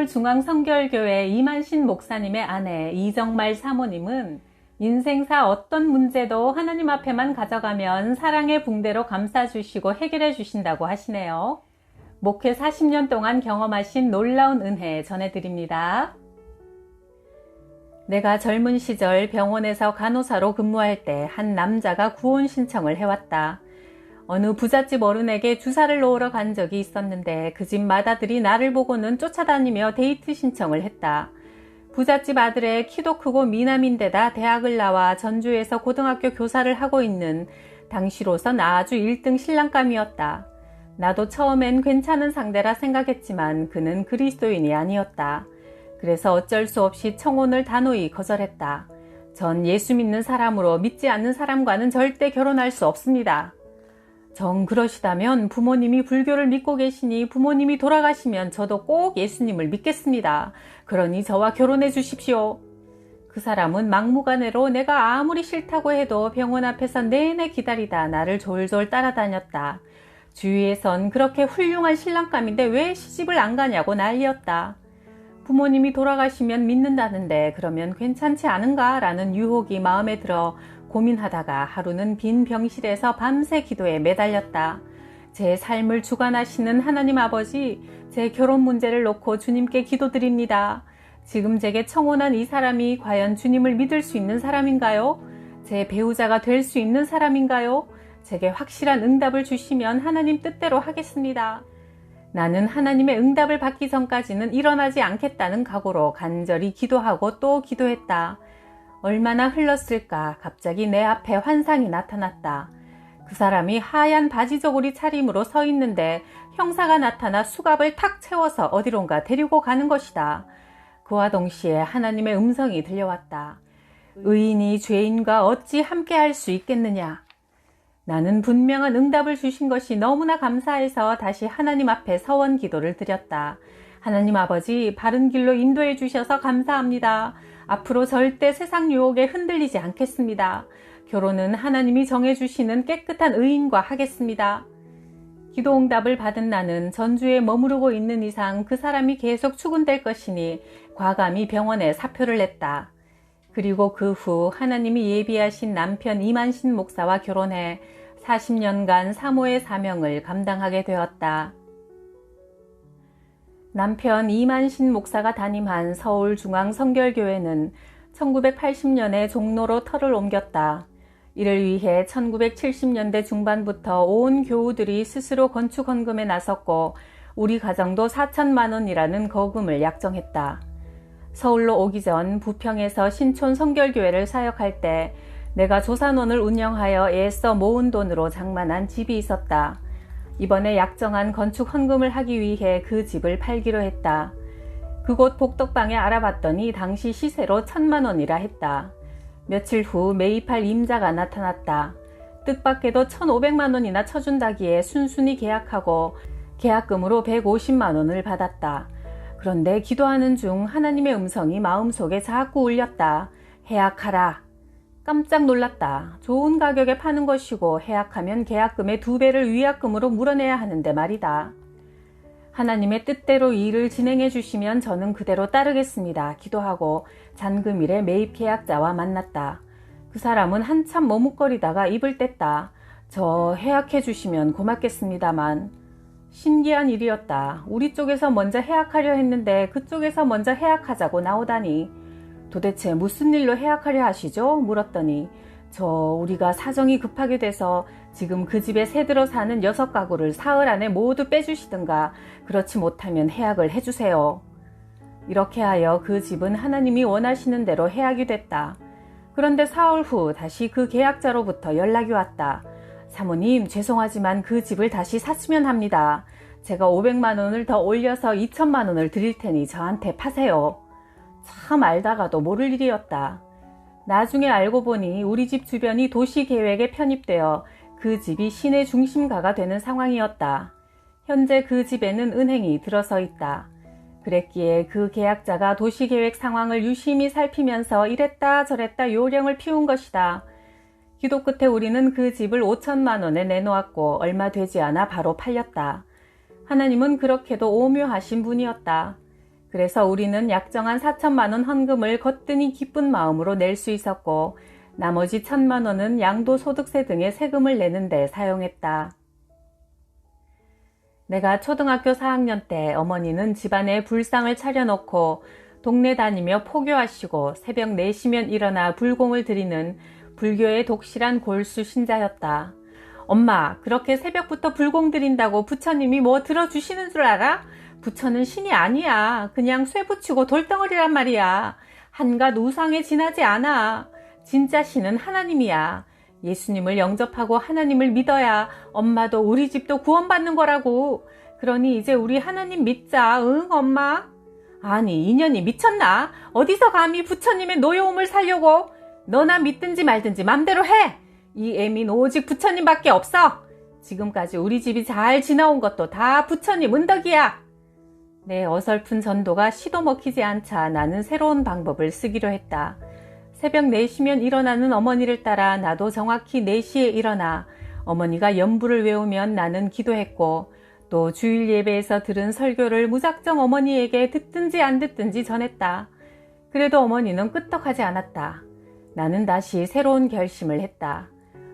서울중앙성결교회 이만신 목사님의 아내 이정말 사모님은 인생사 어떤 문제도 하나님 앞에만 가져가면 사랑의 붕대로 감싸주시고 해결해 주신다고 하시네요. 목회 40년 동안 경험하신 놀라운 은혜 전해드립니다. 내가 젊은 시절 병원에서 간호사로 근무할 때 한 남자가 구원 신청을 해왔다. 어느 부잣집 어른에게 주사를 놓으러 간 적이 있었는데 그 집 맏아들이 나를 보고는 쫓아다니며 데이트 신청을 했다. 부잣집 아들의 키도 크고 미남인데다 대학을 나와 전주에서 고등학교 교사를 하고 있는 당시로선 아주 1등 신랑감이었다. 나도 처음엔 괜찮은 상대라 생각했지만 그는 그리스도인이 아니었다. 그래서 어쩔 수 없이 청혼을 단호히 거절했다. 전 예수 믿는 사람으로 믿지 않는 사람과는 절대 결혼할 수 없습니다. 정 그러시다면 부모님이 불교를 믿고 계시니 부모님이 돌아가시면 저도 꼭 예수님을 믿겠습니다. 그러니 저와 결혼해 주십시오. 그 사람은 막무가내로 내가 아무리 싫다고 해도 병원 앞에서 내내 기다리다 나를 졸졸 따라다녔다. 주위에선 그렇게 훌륭한 신랑감인데 왜 시집을 안 가냐고 난리였다. 부모님이 돌아가시면 믿는다는데 그러면 괜찮지 않은가 라는 유혹이 마음에 들어 고민하다가 하루는 빈 병실에서 밤새 기도에 매달렸다. 제 삶을 주관하시는 하나님 아버지, 제 결혼 문제를 놓고 주님께 기도드립니다. 지금 제게 청혼한 이 사람이 과연 주님을 믿을 수 있는 사람인가요? 제 배우자가 될 수 있는 사람인가요? 제게 확실한 응답을 주시면 하나님 뜻대로 하겠습니다. 나는 하나님의 응답을 받기 전까지는 일어나지 않겠다는 각오로 간절히 기도하고 또 기도했다. 얼마나 흘렀을까 갑자기 내 앞에 환상이 나타났다. 그 사람이 하얀 바지 저고리 차림으로 서 있는데 형사가 나타나 수갑을 탁 채워서 어디론가 데리고 가는 것이다. 그와 동시에 하나님의 음성이 들려왔다. 의인이 죄인과 어찌 함께 할 수 있겠느냐. 나는 분명한 응답을 주신 것이 너무나 감사해서 다시 하나님 앞에 서원 기도를 드렸다. 하나님 아버지, 바른 길로 인도해 주셔서 감사합니다. 앞으로 절대 세상 유혹에 흔들리지 않겠습니다. 결혼은 하나님이 정해주시는 깨끗한 의인과 하겠습니다. 기도 응답을 받은 나는 전주에 머무르고 있는 이상 그 사람이 계속 추근될 것이니 과감히 병원에 사표를 냈다. 그리고 그 후 하나님이 예비하신 남편 이만신 목사와 결혼해 40년간 사모의 사명을 감당하게 되었다. 남편 이만신 목사가 담임한 서울중앙성결교회는 1980년에 종로로 터를 옮겼다. 이를 위해 1970년대 중반부터 온 교우들이 스스로 건축 헌금에 나섰고 우리 가정도 4천만 원이라는 거금을 약정했다. 서울로 오기 전 부평에서 신촌 성결교회를 사역할 때 내가 조산원을 운영하여 애써 모은 돈으로 장만한 집이 있었다. 이번에 약정한 건축 헌금을 하기 위해 그 집을 팔기로 했다. 그곳 복덕방에 알아봤더니 당시 시세로 1,000만 원이라 했다. 며칠 후 매입할 임자가 나타났다. 뜻밖에도 1,500만 원이나 쳐준다기에 순순히 계약하고 계약금으로 150만 원을 받았다. 그런데 기도하는 중 하나님의 음성이 마음속에 자꾸 울렸다. 해약하라. 깜짝 놀랐다. 좋은 가격에 파는 것이고 해약하면 계약금의 2배를 위약금으로 물어내야 하는데 말이다. 하나님의 뜻대로 일을 진행해 주시면 저는 그대로 따르겠습니다. 기도하고 잔금일에 매입 계약자와 만났다. 그 사람은 한참 머뭇거리다가 입을 뗐다. 저 해약해 주시면 고맙겠습니다만. 신기한 일이었다. 우리 쪽에서 먼저 해약하려 했는데 그쪽에서 먼저 해약하자고 나오다니. 도대체 무슨 일로 해약하려 하시죠? 물었더니 우리가 사정이 급하게 돼서 지금 그 집에 새들어 사는 6가구를 사흘 안에 모두 빼주시든가 그렇지 못하면 해약을 해주세요. 이렇게 하여 그 집은 하나님이 원하시는 대로 해약이 됐다. 그런데 사흘 후 다시 그 계약자로부터 연락이 왔다. 사모님, 죄송하지만 그 집을 다시 샀으면 합니다. 제가 500만 원을 더 올려서 2천만 원을 드릴 테니 저한테 파세요. 참 알다가도 모를 일이었다. 나중에 알고 보니 우리 집 주변이 도시계획에 편입되어 그 집이 시내 중심가가 되는 상황이었다. 현재 그 집에는 은행이 들어서 있다. 그랬기에 그 계약자가 도시계획 상황을 유심히 살피면서 이랬다 저랬다 요령을 피운 것이다. 기도 끝에 우리는 그 집을 5천만 원에 내놓았고 얼마 되지 않아 바로 팔렸다. 하나님은 그렇게도 오묘하신 분이었다. 그래서 우리는 약정한 4천만 원 헌금을 거뜬히 기쁜 마음으로 낼 수 있었고 나머지 1,000만 원은 양도소득세 등의 세금을 내는 데 사용했다. 내가 초등학교 4학년 때 어머니는 집안에 불상을 차려놓고 동네 다니며 포교하시고 새벽 4시면 일어나 불공을 드리는 불교의 독실한 골수 신자였다. 엄마, 그렇게 새벽부터 불공 드린다고 부처님이 뭐 들어주시는 줄 알아? 부처는 신이 아니야. 그냥 쇠 붙이고 돌덩어리란 말이야. 한갓 우상에 지나지 않아. 진짜 신은 하나님이야. 예수님을 영접하고 하나님을 믿어야 엄마도 우리 집도 구원받는 거라고. 그러니 이제 우리 하나님 믿자. 응, 엄마? 아니, 인연이 미쳤나? 어디서 감히 부처님의 노여움을 살려고? 너나 믿든지 말든지 맘대로 해. 이 애민 오직 부처님밖에 없어. 지금까지 우리 집이 잘 지나온 것도 다 부처님 은덕이야. 내 어설픈 전도가 시도 먹히지 않자 나는 새로운 방법을 쓰기로 했다. 새벽 4시면 일어나는 어머니를 따라 나도 정확히 4시에 일어나 어머니가 연부를 외우면 나는 기도했고 또 주일 예배에서 들은 설교를 무작정 어머니에게 듣든지 안 듣든지 전했다. 그래도 어머니는 끄떡하지 않았다. 나는 다시 새로운 결심을 했다.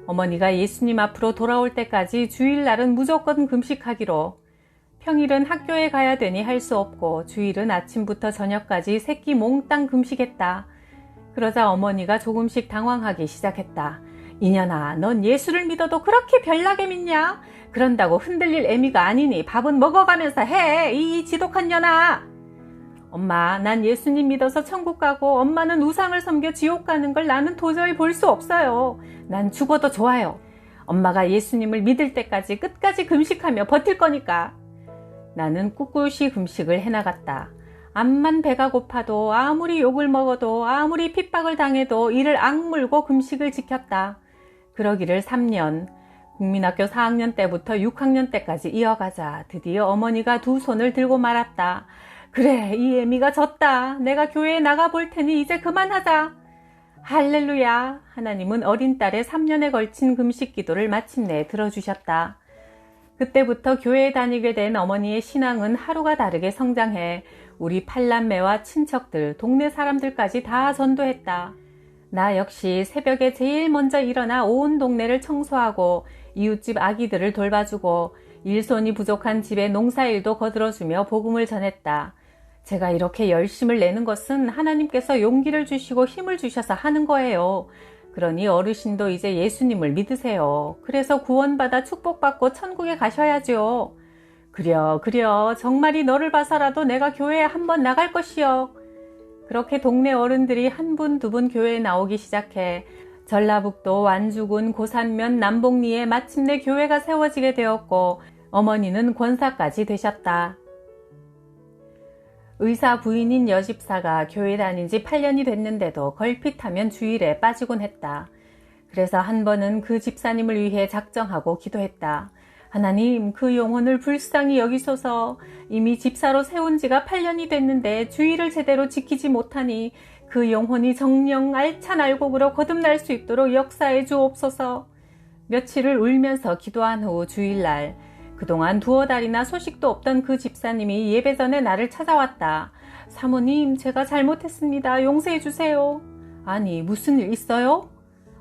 어머니가 예수님 앞으로 돌아올 때까지 주일날은 무조건 금식하기로. 평일은 학교에 가야 되니 할 수 없고 주일은 아침부터 저녁까지 새끼 몽땅 금식했다. 그러자 어머니가 조금씩 당황하기 시작했다. 이년아, 넌 예수를 믿어도 그렇게 별나게 믿냐? 그런다고 흔들릴 애미가 아니니 밥은 먹어가면서 해, 이 지독한 년아. 엄마, 난 예수님 믿어서 천국 가고 엄마는 우상을 섬겨 지옥 가는 걸 나는 도저히 볼 수 없어요. 난 죽어도 좋아요. 엄마가 예수님을 믿을 때까지 끝까지 금식하며 버틸 거니까. 나는 꿋꿋이 금식을 해나갔다. 암만 배가 고파도 아무리 욕을 먹어도 아무리 핍박을 당해도 이를 악물고 금식을 지켰다. 그러기를 3년, 국민학교 4학년 때부터 6학년 때까지 이어가자 드디어 어머니가 두 손을 들고 말았다. 그래, 이 애미가 졌다. 내가 교회에 나가볼 테니 이제 그만하자. 할렐루야. 하나님은 어린 딸의 3년에 걸친 금식 기도를 마침내 들어주셨다. 그때부터 교회에 다니게 된 어머니의 신앙은 하루가 다르게 성장해 우리 팔남매와 친척들, 동네 사람들까지 다 전도했다. 나 역시 새벽에 제일 먼저 일어나 온 동네를 청소하고 이웃집 아기들을 돌봐주고 일손이 부족한 집에 농사일도 거들어주며 복음을 전했다. 제가 이렇게 열심을 내는 것은 하나님께서 용기를 주시고 힘을 주셔서 하는 거예요. 그러니 어르신도 이제 예수님을 믿으세요. 그래서 구원받아 축복받고 천국에 가셔야죠. 그려 정말이 너를 봐서라도 내가 교회에 한번 나갈 것이요. 그렇게 동네 어른들이 한 분, 두 분 교회에 나오기 시작해 전라북도 완주군 고산면 남봉리에 마침내 교회가 세워지게 되었고 어머니는 권사까지 되셨다. 의사 부인인 여집사가 교회 다닌 지 8년이 됐는데도 걸핏하면 주일에 빠지곤 했다. 그래서 한 번은 그 집사님을 위해 작정하고 기도했다. 하나님, 그 영혼을 불쌍히 여기소서. 이미 집사로 세운 지가 8년이 됐는데 주일을 제대로 지키지 못하니 그 영혼이 정령 알찬 알곡으로 거듭날 수 있도록 역사해 주옵소서. 며칠을 울면서 기도한 후 주일날 그동안 두어 달이나 소식도 없던 그 집사님이 예배 전에 나를 찾아왔다. 사모님, 제가 잘못했습니다. 용서해 주세요. 아니, 무슨 일 있어요?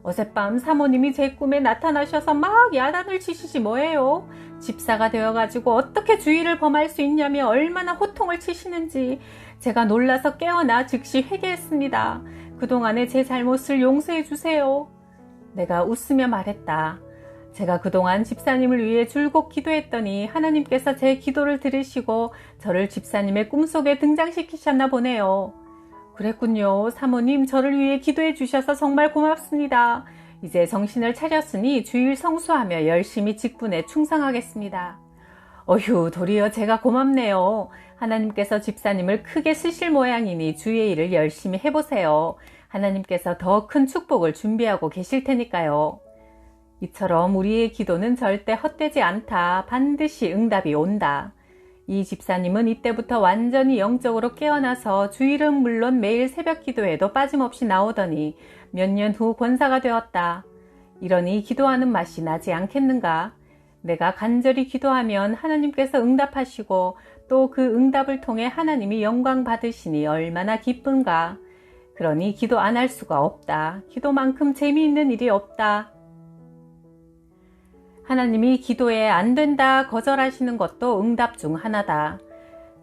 어젯밤 사모님이 제 꿈에 나타나셔서 막 야단을 치시지 뭐예요. 집사가 되어가지고 어떻게 주의를 범할 수 있냐며 얼마나 호통을 치시는지 제가 놀라서 깨어나 즉시 회개했습니다. 그동안의 제 잘못을 용서해 주세요. 내가 웃으며 말했다. 제가 그동안 집사님을 위해 줄곧 기도했더니 하나님께서 제 기도를 들으시고 저를 집사님의 꿈속에 등장시키셨나 보네요. 그랬군요. 사모님, 저를 위해 기도해 주셔서 정말 고맙습니다. 이제 정신을 차렸으니 주일 성수하며 열심히 직분에 충성하겠습니다. 어휴, 도리어 제가 고맙네요. 하나님께서 집사님을 크게 쓰실 모양이니 주의 일을 열심히 해보세요. 하나님께서 더 큰 축복을 준비하고 계실 테니까요. 이처럼 우리의 기도는 절대 헛되지 않다. 반드시 응답이 온다. 이 집사님은 이때부터 완전히 영적으로 깨어나서 주일은 물론 매일 새벽 기도에도 빠짐없이 나오더니 몇 년 후 권사가 되었다. 이러니 기도하는 맛이 나지 않겠는가? 내가 간절히 기도하면 하나님께서 응답하시고 또 그 응답을 통해 하나님이 영광 받으시니 얼마나 기쁜가. 그러니 기도 안 할 수가 없다. 기도만큼 재미있는 일이 없다. 하나님이 기도에 안 된다 거절하시는 것도 응답 중 하나다.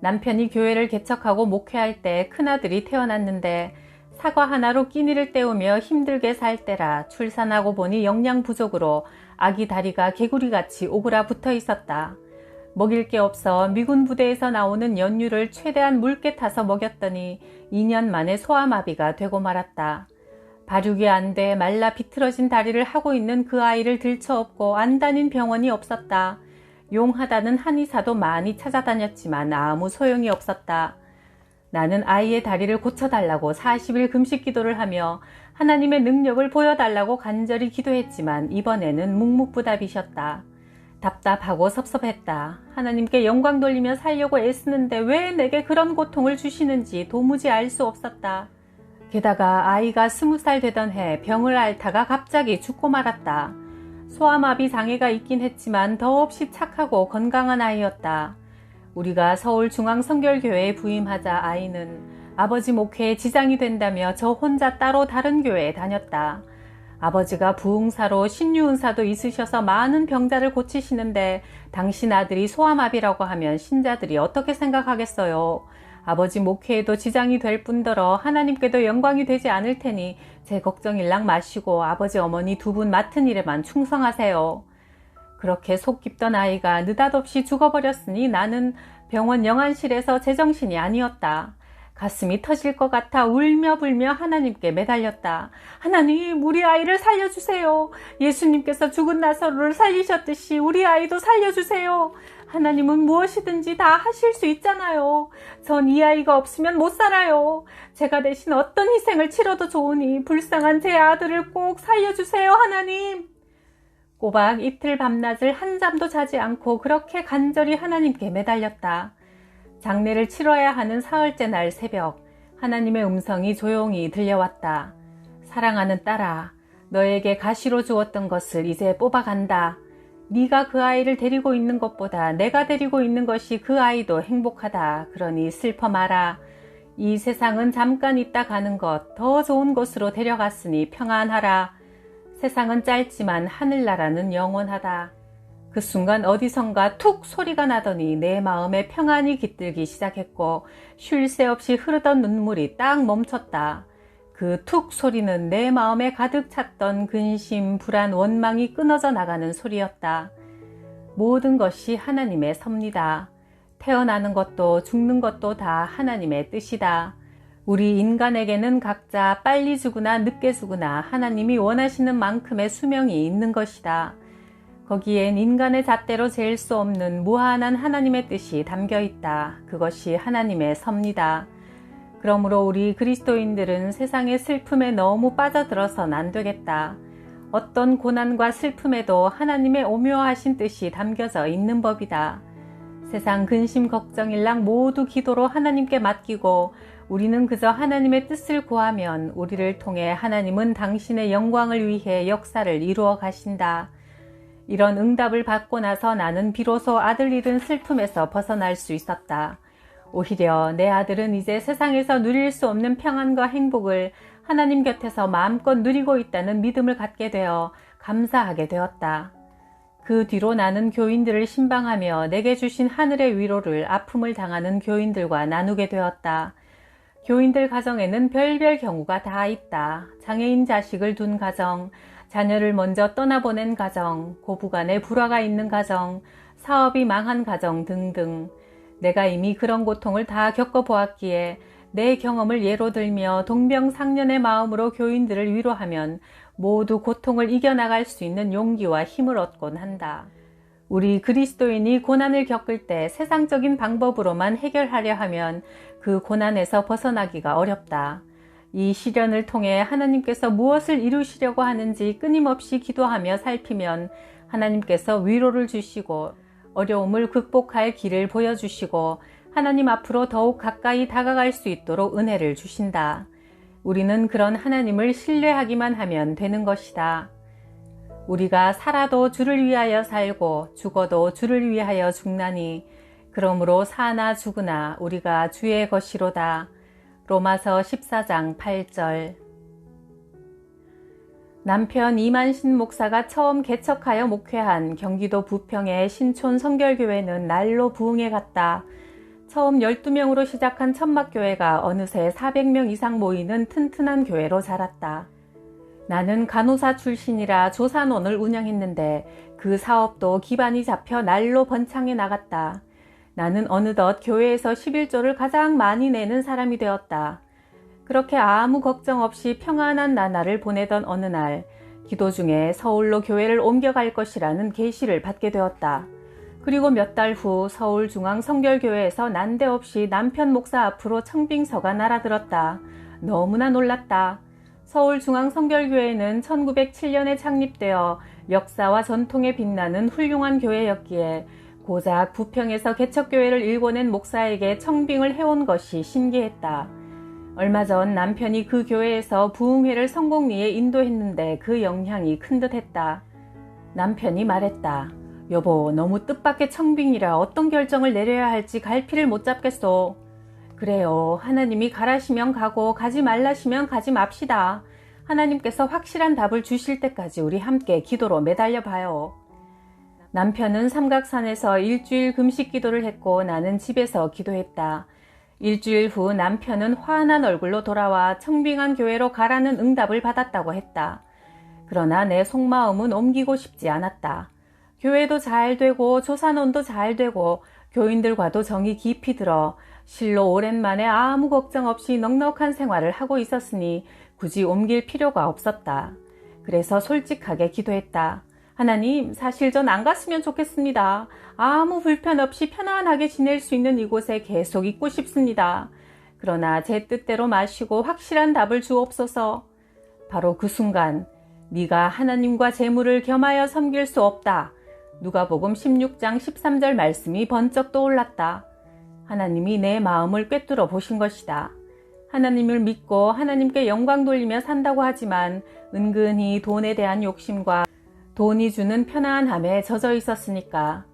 남편이 교회를 개척하고 목회할 때 큰아들이 태어났는데 사과 하나로 끼니를 때우며 힘들게 살 때라 출산하고 보니 영양 부족으로 아기 다리가 개구리같이 오그라 붙어 있었다. 먹일 게 없어 미군 부대에서 나오는 연유를 최대한 묽게 타서 먹였더니 2년 만에 소아마비가 되고 말았다. 발육이 안 돼 말라 비틀어진 다리를 하고 있는 그 아이를 들쳐업고 안 다닌 병원이 없었다. 용하다는 한의사도 많이 찾아다녔지만 아무 소용이 없었다. 나는 아이의 다리를 고쳐달라고 40일 금식 기도를 하며 하나님의 능력을 보여달라고 간절히 기도했지만 이번에는 묵묵부답이셨다. 답답하고 섭섭했다. 하나님께 영광 돌리며 살려고 애쓰는데 왜 내게 그런 고통을 주시는지 도무지 알 수 없었다. 게다가 아이가 20살 되던 해 병을 앓다가 갑자기 죽고 말았다. 소아마비 장애가 있긴 했지만 더없이 착하고 건강한 아이였다. 우리가 서울중앙선결교회에 부임하자 아이는 아버지 목회에 지장이 된다며 저 혼자 따로 다른 교회에 다녔다. 아버지가 부흥사로 신유은사도 있으셔서 많은 병자를 고치시는데 당신 아들이 소아마비라고 하면 신자들이 어떻게 생각하겠어요? 아버지 목회에도 지장이 될 뿐더러 하나님께도 영광이 되지 않을 테니 제 걱정일랑 마시고 아버지 어머니 두 분 맡은 일에만 충성하세요. 그렇게 속 깊던 아이가 느닷없이 죽어버렸으니 나는 병원 영안실에서 제정신이 아니었다. 가슴이 터질 것 같아 울며 불며 하나님께 매달렸다. 하나님, 우리 아이를 살려주세요. 예수님께서 죽은 나사로를 살리셨듯이 우리 아이도 살려주세요. 하나님은 무엇이든지 다 하실 수 있잖아요. 전 이 아이가 없으면 못 살아요. 제가 대신 어떤 희생을 치러도 좋으니 불쌍한 제 아들을 꼭 살려주세요, 하나님. 꼬박 이틀 밤낮을 한잠도 자지 않고 그렇게 간절히 하나님께 매달렸다. 장례를 치러야 하는 사흘째 날 새벽, 하나님의 음성이 조용히 들려왔다. 사랑하는 딸아, 너에게 가시로 주었던 것을 이제 뽑아간다. 네가 그 아이를 데리고 있는 것보다 내가 데리고 있는 것이 그 아이도 행복하다. 그러니 슬퍼 마라. 이 세상은 잠깐 있다 가는 것, 더 좋은 곳으로 데려갔으니 평안하라. 세상은 짧지만 하늘나라는 영원하다. 그 순간 어디선가 툭 소리가 나더니 내 마음에 평안이 깃들기 시작했고 쉴 새 없이 흐르던 눈물이 딱 멈췄다. 그 툭 소리는 내 마음에 가득 찼던 근심, 불안, 원망이 끊어져 나가는 소리였다. 모든 것이 하나님의 섭니다. 태어나는 것도 죽는 것도 다 하나님의 뜻이다. 우리 인간에게는 각자 빨리 죽으나 늦게 죽으나 하나님이 원하시는 만큼의 수명이 있는 것이다. 거기엔 인간의 잣대로 잴 수 없는 무한한 하나님의 뜻이 담겨 있다. 그것이 하나님의 섭니다. 그러므로 우리 그리스도인들은 세상의 슬픔에 너무 빠져들어선 안 되겠다. 어떤 고난과 슬픔에도 하나님의 오묘하신 뜻이 담겨져 있는 법이다. 세상 근심 걱정일랑 모두 기도로 하나님께 맡기고 우리는 그저 하나님의 뜻을 구하면 우리를 통해 하나님은 당신의 영광을 위해 역사를 이루어 가신다. 이런 응답을 받고 나서 나는 비로소 아들 잃은 슬픔에서 벗어날 수 있었다. 오히려 내 아들은 이제 세상에서 누릴 수 없는 평안과 행복을 하나님 곁에서 마음껏 누리고 있다는 믿음을 갖게 되어 감사하게 되었다. 그 뒤로 나는 교인들을 신방하며 내게 주신 하늘의 위로를 아픔을 당하는 교인들과 나누게 되었다. 교인들 가정에는 별별 경우가 다 있다. 장애인 자식을 둔 가정, 자녀를 먼저 떠나보낸 가정, 고부간에 불화가 있는 가정, 사업이 망한 가정 등등. 내가 이미 그런 고통을 다 겪어보았기에 내 경험을 예로 들며 동병상련의 마음으로 교인들을 위로하면 모두 고통을 이겨나갈 수 있는 용기와 힘을 얻곤 한다. 우리 그리스도인이 고난을 겪을 때 세상적인 방법으로만 해결하려 하면 그 고난에서 벗어나기가 어렵다. 이 시련을 통해 하나님께서 무엇을 이루시려고 하는지 끊임없이 기도하며 살피면 하나님께서 위로를 주시고 어려움을 극복할 길을 보여주시고 하나님 앞으로 더욱 가까이 다가갈 수 있도록 은혜를 주신다. 우리는 그런 하나님을 신뢰하기만 하면 되는 것이다. 우리가 살아도 주를 위하여 살고 죽어도 주를 위하여 죽나니 그러므로 사나 죽으나 우리가 주의 것이로다. 로마서 14장 8절. 남편 이만신 목사가 처음 개척하여 목회한 경기도 부평의 신촌 성결교회는 날로 부흥해 갔다. 처음 12명으로 시작한 천막교회가 어느새 400명 이상 모이는 튼튼한 교회로 자랐다. 나는 간호사 출신이라 조산원을 운영했는데 그 사업도 기반이 잡혀 날로 번창해 나갔다. 나는 어느덧 교회에서 11조를 가장 많이 내는 사람이 되었다. 그렇게 아무 걱정 없이 평안한 나날을 보내던 어느 날 기도 중에 서울로 교회를 옮겨갈 것이라는 계시를 받게 되었다. 그리고 몇 달 후 서울중앙성결교회에서 난데없이 남편 목사 앞으로 청빙서가 날아들었다. 너무나 놀랐다. 서울중앙성결교회는 1907년에 창립되어 역사와 전통에 빛나는 훌륭한 교회였기에 고작 부평에서 개척교회를 일궈낸 목사에게 청빙을 해온 것이 신기했다. 얼마 전 남편이 그 교회에서 부흥회를 성공리에 인도했는데 그 영향이 큰 듯했다. 남편이 말했다. 여보, 너무 뜻밖의 청빙이라 어떤 결정을 내려야 할지 갈피를 못 잡겠소. 그래요. 하나님이 가라시면 가고 가지 말라시면 가지 맙시다. 하나님께서 확실한 답을 주실 때까지 우리 함께 기도로 매달려 봐요. 남편은 삼각산에서 일주일 금식 기도를 했고 나는 집에서 기도했다. 일주일 후 남편은 환한 얼굴로 돌아와 청빙한 교회로 가라는 응답을 받았다고 했다. 그러나 내 속마음은 옮기고 싶지 않았다. 교회도 잘 되고 조산원도 잘 되고 교인들과도 정이 깊이 들어 실로 오랜만에 아무 걱정 없이 넉넉한 생활을 하고 있었으니 굳이 옮길 필요가 없었다. 그래서 솔직하게 기도했다. 하나님, 사실 전 안 갔으면 좋겠습니다. 아무 불편 없이 편안하게 지낼 수 있는 이곳에 계속 있고 싶습니다. 그러나 제 뜻대로 마시고 확실한 답을 주옵소서. 바로 그 순간 네가 하나님과 재물을 겸하여 섬길 수 없다. 누가복음 16장 13절 말씀이 번쩍 떠올랐다. 하나님이 내 마음을 꿰뚫어 보신 것이다. 하나님을 믿고 하나님께 영광 돌리며 산다고 하지만 은근히 돈에 대한 욕심과 돈이 주는 편안함에 젖어 있었으니까.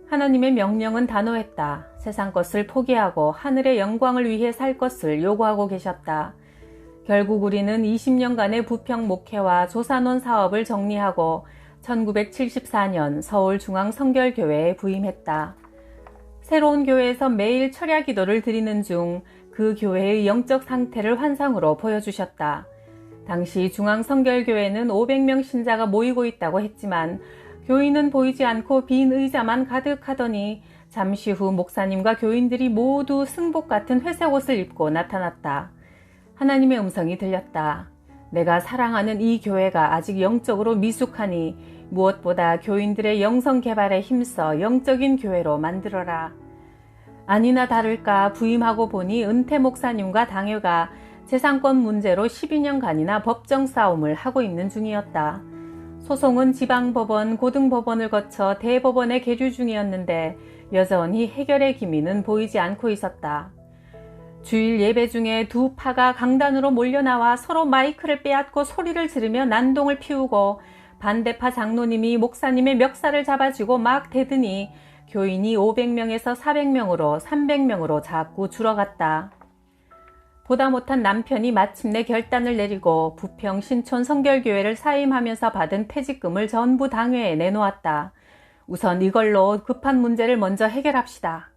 하나님의 명령은 단호했다. 세상 것을 포기하고 하늘의 영광을 위해 살 것을 요구하고 계셨다. 결국 우리는 20년간의 부평 목회와 조산원 사업을 정리하고 1974년 서울중앙성결교회에 부임했다. 새로운 교회에서 매일 철야 기도를 드리는 중 그 교회의 영적 상태를 환상으로 보여주셨다. 당시 중앙성결교회는 500명 신자가 모이고 있다고 했지만 교인은 보이지 않고 빈 의자만 가득하더니 잠시 후 목사님과 교인들이 모두 승복 같은 회색 옷을 입고 나타났다. 하나님의 음성이 들렸다. 내가 사랑하는 이 교회가 아직 영적으로 미숙하니 무엇보다 교인들의 영성 개발에 힘써 영적인 교회로 만들어라. 아니나 다를까 부임하고 보니 은퇴 목사님과 당회가 재산권 문제로 12년간이나 법정 싸움을 하고 있는 중이었다. 소송은 지방법원, 고등법원을 거쳐 대법원에 계류 중이었는데 여전히 해결의 기미는 보이지 않고 있었다. 주일 예배 중에 두 파가 강단으로 몰려나와 서로 마이크를 빼앗고 소리를 지르며 난동을 피우고 반대파 장로님이 목사님의 멱살을 잡아주고 막 대드니 교인이 500명에서 400명으로 300명으로 자꾸 줄어갔다. 보다 못한 남편이 마침내 결단을 내리고 부평 신촌 성결교회를 사임하면서 받은 퇴직금을 전부 당회에 내놓았다. 우선 이걸로 급한 문제를 먼저 해결합시다.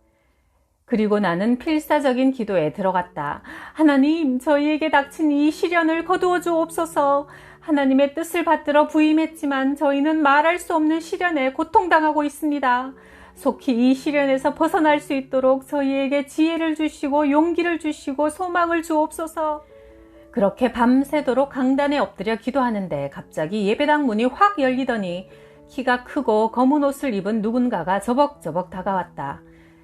그리고 나는 필사적인 기도에 들어갔다. 하나님, 저희에게 닥친 이 시련을 거두어 주옵소서. 하나님의 뜻을 받들어 부임했지만 저희는 말할 수 없는 시련에 고통당하고 있습니다. 속히 이 시련에서 벗어날 수 있도록 저희에게 지혜를 주시고 용기를 주시고 소망을 주옵소서. 그렇게 밤새도록 강단에 엎드려 기도하는데 갑자기 예배당 문이 확 열리더니 키가 크고 검은 옷을 입은 누군가가 저벅저벅 다가왔다.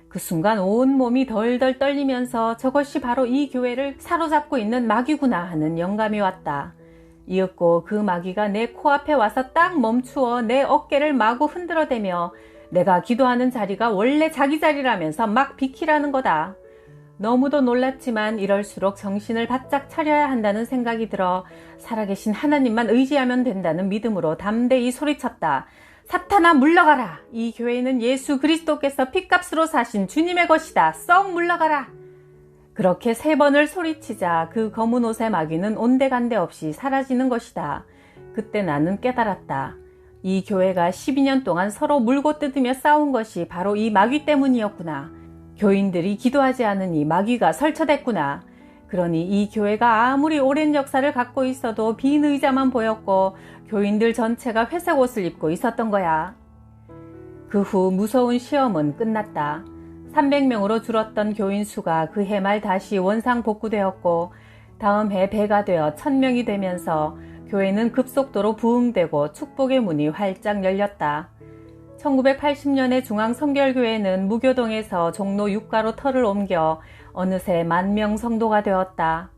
그 순간 온몸이 덜덜 떨리면서 저것이 바로 이 교회를 사로잡고 있는 마귀구나 하는 영감이 왔다. 이윽고 그 마귀가 내 코앞에 와서 딱 멈추어 내 어깨를 마구 흔들어대며 내가 기도하는 자리가 원래 자기 자리라면서 막 비키라는 거다. 너무도 놀랐지만 이럴수록 정신을 바짝 차려야 한다는 생각이 들어 살아계신 하나님만 의지하면 된다는 믿음으로 담대히 소리쳤다. 사탄아 물러가라. 이 교회는 예수 그리스도께서 핏값으로 사신 주님의 것이다. 썩 물러가라. 그렇게 3번을 소리치자 그 검은 옷의 마귀는 온데간데 없이 사라지는 것이다. 그때 나는 깨달았다. 이 교회가 12년 동안 서로 물고 뜯으며 싸운 것이 바로 이 마귀 때문이었구나. 교인들이 기도하지 않으니 마귀가 설쳐댔구나. 그러니 이 교회가 아무리 오랜 역사를 갖고 있어도 빈 의자만 보였고 교인들 전체가 회색 옷을 입고 있었던 거야. 그 후 무서운 시험은 끝났다. 300명으로 줄었던 교인 수가 그 해 말 다시 원상 복구되었고 다음 해 배가 되어 1000명이 되면서 교회는 급속도로 부흥되고 축복의 문이 활짝 열렸다. 1980년에 중앙성결교회는 무교동에서 종로 6가로 터를 옮겨 어느새 10,000명 성도가 되었다.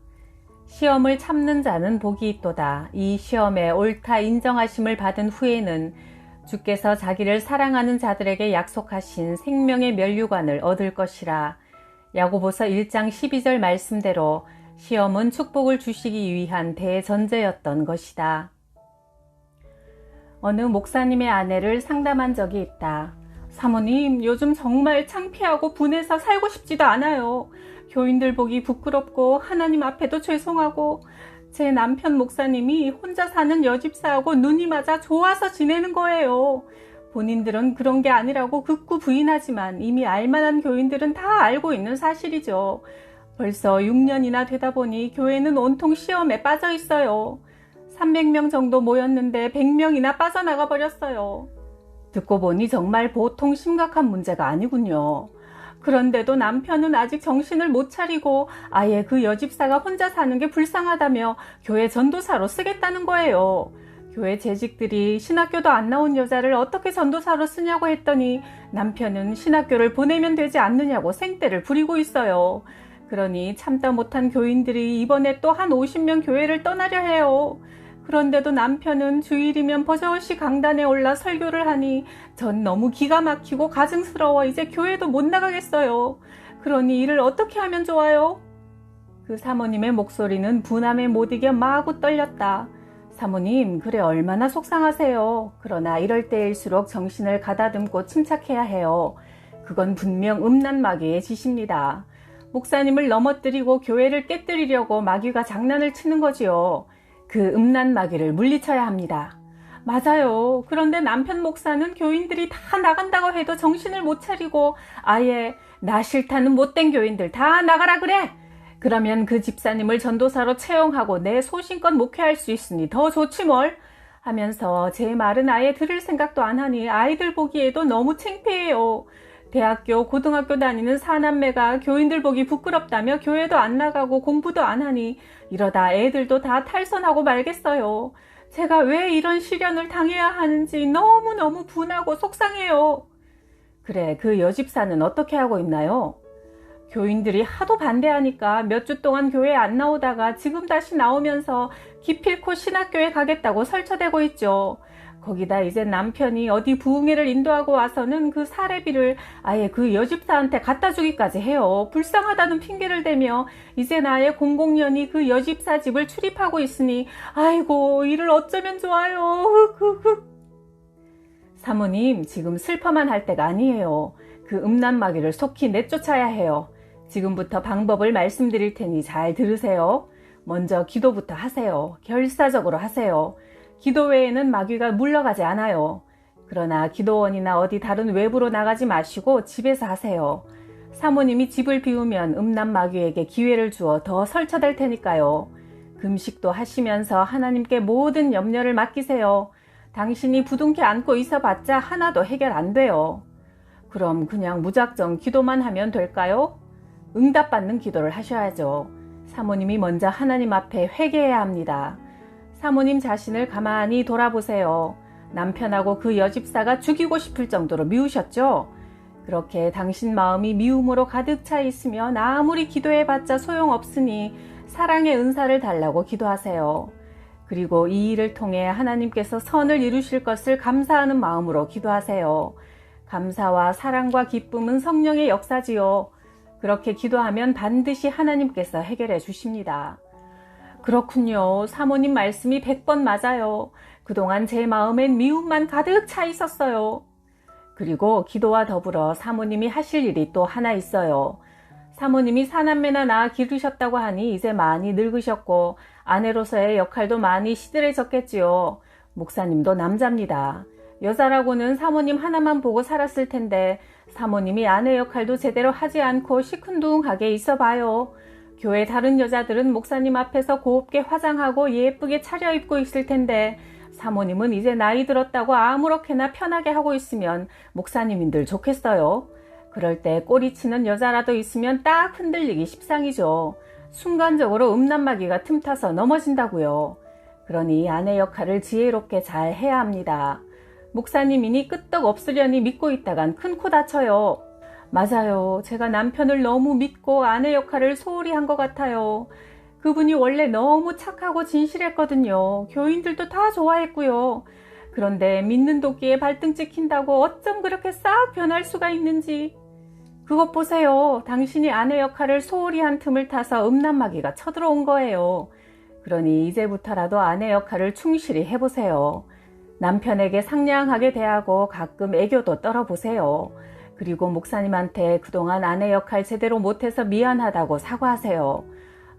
시험을 참는 자는 복이 있도다. 이 시험에 옳다 인정하심을 받은 후에는 주께서 자기를 사랑하는 자들에게 약속하신 생명의 면류관을 얻을 것이라. 야고보서 1장 12절 말씀대로 시험은 축복을 주시기 위한 대전제였던 것이다. 어느 목사님의 아내를 상담한 적이 있다. 사모님, 요즘 정말 창피하고 분해서 살고 싶지도 않아요. 교인들 보기 부끄럽고 하나님 앞에도 죄송하고 제 남편 목사님이 혼자 사는 여집사하고 눈이 맞아 좋아서 지내는 거예요. 본인들은 그런 게 아니라고 극구 부인하지만 이미 알만한 교인들은 다 알고 있는 사실이죠. 벌써 6년이나 되다 보니 교회는 온통 시험에 빠져 있어요. 300명 정도 모였는데 100명이나 빠져나가 버렸어요. 듣고 보니 정말 보통 심각한 문제가 아니군요. 그런데도 남편은 아직 정신을 못 차리고 아예 그 여집사가 혼자 사는 게 불쌍하다며 교회 전도사로 쓰겠다는 거예요. 교회 재직들이 신학교도 안 나온 여자를 어떻게 전도사로 쓰냐고 했더니 남편은 신학교를 보내면 되지 않느냐고 생떼를 부리고 있어요. 그러니 참다 못한 교인들이 이번에 또 한 50명 교회를 떠나려 해요. 그런데도 남편은 주일이면 버젓이 강단에 올라 설교를 하니 전 너무 기가 막히고 가증스러워 이제 교회도 못 나가겠어요. 그러니 이를 어떻게 하면 좋아요? 그 사모님의 목소리는 분함에 못 이겨 마구 떨렸다. 사모님, 그래 얼마나 속상하세요. 그러나 이럴 때일수록 정신을 가다듬고 침착해야 해요. 그건 분명 음란 마귀의 짓입니다. 목사님을 넘어뜨리고 교회를 깨뜨리려고 마귀가 장난을 치는 거지요. 그 음란 마귀를 물리쳐야 합니다. 맞아요. 그런데 남편 목사는 교인들이 다 나간다고 해도 정신을 못 차리고 아예 나 싫다는 못된 교인들 다 나가라 그래. 그러면 그 집사님을 전도사로 채용하고 내 소신껏 목회할 수 있으니 더 좋지 뭘 하면서 제 말은 아예 들을 생각도 안 하니 아이들 보기에도 너무 창피해요. 대학교, 고등학교 다니는 사남매가 교인들 보기 부끄럽다며 교회도 안 나가고 공부도 안 하니 이러다 애들도 다 탈선하고 말겠어요. 제가 왜 이런 시련을 당해야 하는지 너무너무 분하고 속상해요. 그래, 그 여집사는 어떻게 하고 있나요? 교인들이 하도 반대하니까 몇 주 동안 교회에 안 나오다가 지금 다시 나오면서 기필코 신학교에 가겠다고 설쳐대고 있죠. 거기다 이제 남편이 어디 부흥회를 인도하고 와서는 그 사례비를 아예 그 여집사한테 갖다 주기까지 해요. 불쌍하다는 핑계를 대며 이제 나의 공공연히 그 여집사 집을 출입하고 있으니 아이고 이를 어쩌면 좋아요. 사모님, 지금 슬퍼만 할 때가 아니에요. 그 음란 마귀를 속히 내쫓아야 해요. 지금부터 방법을 말씀드릴 테니 잘 들으세요. 먼저 기도부터 하세요. 결사적으로 하세요. 기도 외에는 마귀가 물러가지 않아요. 그러나 기도원이나 어디 다른 외부로 나가지 마시고 집에서 하세요. 사모님이 집을 비우면 음란 마귀에게 기회를 주어 더 설쳐댈 테니까요. 금식도 하시면서 하나님께 모든 염려를 맡기세요. 당신이 부둥켜 안고 있어봤자 하나도 해결 안 돼요. 그럼 그냥 무작정 기도만 하면 될까요? 응답받는 기도를 하셔야죠. 사모님이 먼저 하나님 앞에 회개해야 합니다. 사모님 자신을 가만히 돌아보세요. 남편하고 그 여집사가 죽이고 싶을 정도로 미우셨죠? 그렇게 당신 마음이 미움으로 가득 차 있으면 아무리 기도해봤자 소용없으니 사랑의 은사를 달라고 기도하세요. 그리고 이 일을 통해 하나님께서 선을 이루실 것을 감사하는 마음으로 기도하세요. 감사와 사랑과 기쁨은 성령의 역사지요. 그렇게 기도하면 반드시 하나님께서 해결해 주십니다. 그렇군요. 사모님 말씀이 100번 맞아요. 그동안 제 마음엔 미움만 가득 차 있었어요. 그리고 기도와 더불어 사모님이 하실 일이 또 하나 있어요. 사모님이 사남매나 낳아 기르셨다고 하니 이제 많이 늙으셨고 아내로서의 역할도 많이 시들해졌겠지요. 목사님도 남자입니다. 여자라고는 사모님 하나만 보고 살았을 텐데 사모님이 아내 역할도 제대로 하지 않고 시큰둥하게 있어 봐요. 교회 다른 여자들은 목사님 앞에서 곱게 화장하고 예쁘게 차려입고 있을 텐데 사모님은 이제 나이 들었다고 아무렇게나 편하게 하고 있으면 목사님인들 좋겠어요. 그럴 때 꼬리치는 여자라도 있으면 딱 흔들리기 십상이죠. 순간적으로 음란마귀가 틈타서 넘어진다고요. 그러니 아내 역할을 지혜롭게 잘 해야 합니다. 목사님이니 끄떡 없으려니 믿고 있다간 큰 코 다쳐요. 맞아요. 제가 남편을 너무 믿고 아내 역할을 소홀히 한 것 같아요. 그분이 원래 너무 착하고 진실했거든요. 교인들도 다 좋아했고요. 그런데 믿는 도끼에 발등 찍힌다고 어쩜 그렇게 싹 변할 수가 있는지. 그것 보세요. 당신이 아내 역할을 소홀히 한 틈을 타서 음란마귀가 쳐들어온 거예요. 그러니 이제부터라도 아내 역할을 충실히 해보세요. 남편에게 상냥하게 대하고 가끔 애교도 떨어보세요. 그리고 목사님한테 그동안 아내 역할 제대로 못해서 미안하다고 사과하세요.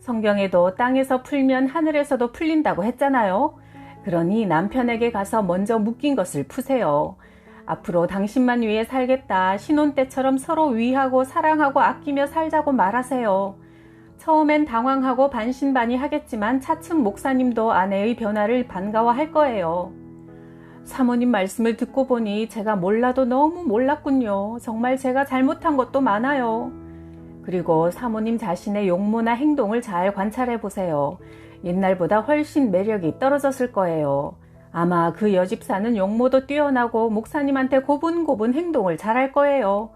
성경에도 땅에서 풀면 하늘에서도 풀린다고 했잖아요. 그러니 남편에게 가서 먼저 묶인 것을 푸세요. 앞으로 당신만 위해 살겠다. 신혼 때처럼 서로 위하고 사랑하고 아끼며 살자고 말하세요. 처음엔 당황하고 반신반의하겠지만 차츰 목사님도 아내의 변화를 반가워할 거예요. 사모님 말씀을 듣고 보니 제가 몰라도 너무 몰랐군요. 정말 제가 잘못한 것도 많아요. 그리고 사모님 자신의 용모나 행동을 잘 관찰해 보세요. 옛날보다 훨씬 매력이 떨어졌을 거예요. 아마 그 여집사는 용모도 뛰어나고 목사님한테 고분고분 행동을 잘할 거예요.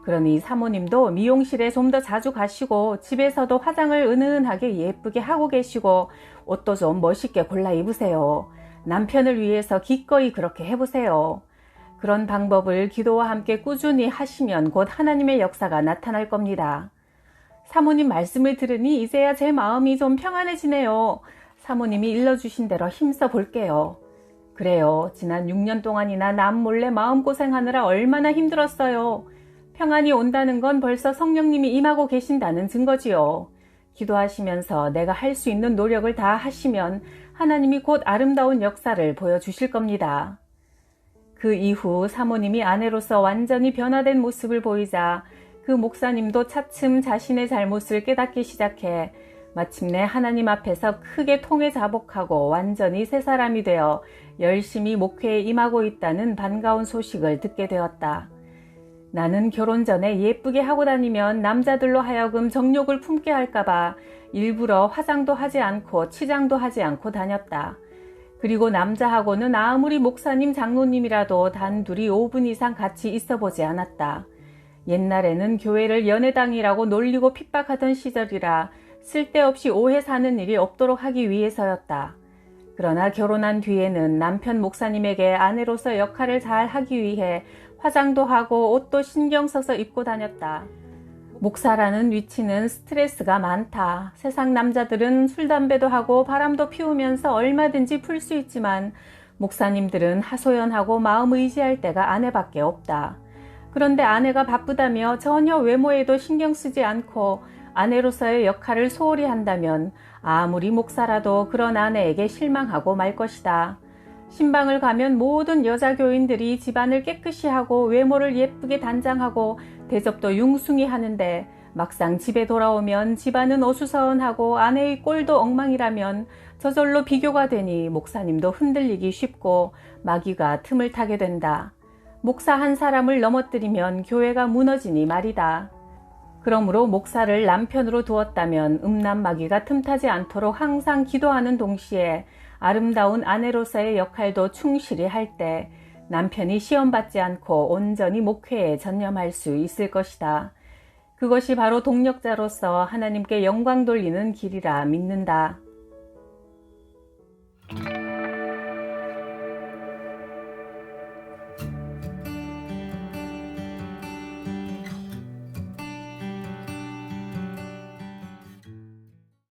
그러니 사모님도 미용실에 좀 더 자주 가시고 집에서도 화장을 은은하게 예쁘게 하고 계시고 옷도 좀 멋있게 골라 입으세요. 남편을 위해서 기꺼이 그렇게 해보세요. 그런 방법을 기도와 함께 꾸준히 하시면 곧 하나님의 역사가 나타날 겁니다. 사모님 말씀을 들으니 이제야 제 마음이 좀 평안해지네요. 사모님이 일러주신 대로 힘써 볼게요. 그래요. 지난 6년 동안이나 남 몰래 마음고생하느라 얼마나 힘들었어요. 평안이 온다는 건 벌써 성령님이 임하고 계신다는 증거지요. 기도하시면서 내가 할 수 있는 노력을 다 하시면 하나님이 곧 아름다운 역사를 보여주실 겁니다. 그 이후 사모님이 아내로서 완전히 변화된 모습을 보이자 그 목사님도 차츰 자신의 잘못을 깨닫기 시작해 마침내 하나님 앞에서 크게 통회 자복하고 완전히 새 사람이 되어 열심히 목회에 임하고 있다는 반가운 소식을 듣게 되었다. 나는 결혼 전에 예쁘게 하고 다니면 남자들로 하여금 정욕을 품게 할까봐 일부러 화장도 하지 않고 치장도 하지 않고 다녔다. 그리고 남자하고는 아무리 목사님 장로님이라도 단둘이 5분 이상 같이 있어보지 않았다. 옛날에는 교회를 연애당이라고 놀리고 핍박하던 시절이라 쓸데없이 오해 사는 일이 없도록 하기 위해서였다. 그러나 결혼한 뒤에는 남편 목사님에게 아내로서 역할을 잘 하기 위해 화장도 하고 옷도 신경 써서 입고 다녔다. 목사라는 위치는 스트레스가 많다. 세상 남자들은 술, 담배도 하고 바람도 피우면서 얼마든지 풀 수 있지만 목사님들은 하소연하고 마음 의지할 때가 아내밖에 없다. 그런데 아내가 바쁘다며 전혀 외모에도 신경 쓰지 않고 아내로서의 역할을 소홀히 한다면 아무리 목사라도 그런 아내에게 실망하고 말 것이다. 신방을 가면 모든 여자 교인들이 집안을 깨끗이 하고 외모를 예쁘게 단장하고 대접도 융숭이 하는데 막상 집에 돌아오면 집안은 어수선하고 아내의 꼴도 엉망이라면 저절로 비교가 되니 목사님도 흔들리기 쉽고 마귀가 틈을 타게 된다. 목사 한 사람을 넘어뜨리면 교회가 무너지니 말이다. 그러므로 목사를 남편으로 두었다면 음란 마귀가 틈타지 않도록 항상 기도하는 동시에 아름다운 아내로서의 역할도 충실히 할 때 남편이 시험받지 않고 온전히 목회에 전념할 수 있을 것이다. 그것이 바로 동력자로서 하나님께 영광 돌리는 길이라 믿는다.